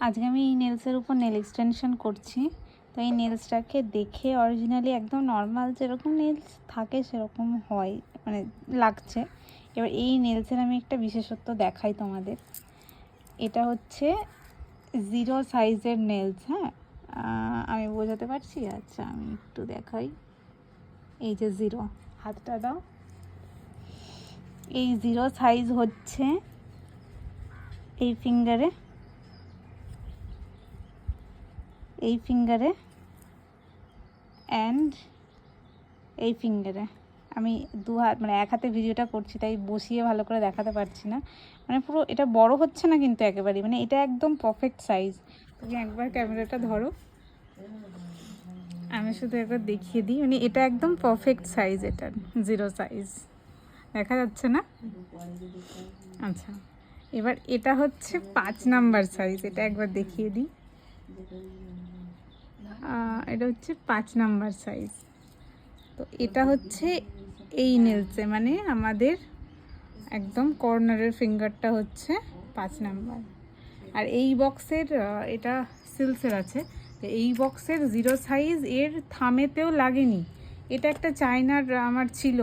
আজকে আমি এই নেলসের উপর নেল এক্সটেনশন করছি। তো এই নেলসটাকে দেখে অরিজিনালি একদম নর্মাল যেরকম নেলস থাকে সেরকম হয়, মানে লাগছে। এবার এই নেলসের আমি একটা বিশেষত্ব দেখাই তোমাদের। এটা হচ্ছে 0 সাইজের নেলস। হ্যাঁ, আমি বোঝাতে পারছি? আচ্ছা, আমি একটু দেখাই। এই যে 0, হাতটা দাও। এই 0 সাইজ হচ্ছে এই ফিঙ্গারে, এই ফিঙ্গারে অ্যান্ড এই ফিঙ্গারে। আমি দু হাত, মানে এক হাতে ভিডিওটা করছি তাই বসিয়ে ভালো করে দেখাতে পারছি না। মানে পুরো এটা বড় হচ্ছে না কিন্তু একেবারেই, মানে এটা একদম পারফেক্ট সাইজ। তুমি একবার ক্যামেরাটা ধরো, আমি শুধু একবার দেখিয়ে দিই। মানে এটা একদম পারফেক্ট সাইজ, এটার 0 সাইজ। দেখা যাচ্ছে না? আচ্ছা, এবার এটা হচ্ছে 5 নাম্বার সাইজ। এটা একবার দেখিয়ে দিই। এটা হচ্ছে 5 নাম্বার সাইজ। তো এটা হচ্ছে এই নেলসে, মানে আমাদের একদম কর্নারের ফিঙ্গারটা হচ্ছে 5 নাম্বার। আর এই বক্সের এটা সিলসের আছে। এই বক্সের 0 সাইজ এর থামেতেও লাগেনি। এটা একটা চায়নার আমার ছিল,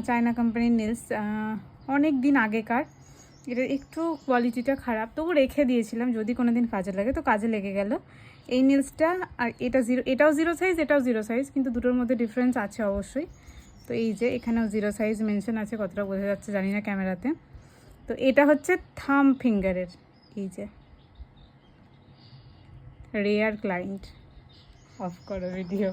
চায়না কোম্পানির নেলস, অনেক দিন আগেকার। এটা একটু কোয়ালিটিটা খারাপ, তবু রেখে দিয়েছিলাম যদি কোনো দিন কাজে লাগে, তো কাজে লেগে গেল এই নেলসটা। আর এটা 0, এটাও 0 সাইজ, এটাও 0 সাইজ, কিন্তু দুটোর মধ্যে ডিফারেন্স আছে অবশ্যই। তো এই যে এখানেও 0 সাইজ মেনশন আছে, কতটা বোঝা যাচ্ছে জানি না ক্যামেরাতে। তো এটা হচ্ছে থাম ফিঙ্গারের। এই যে রেয়ার ক্লায়েন্ট। অফ করো ভিডিও।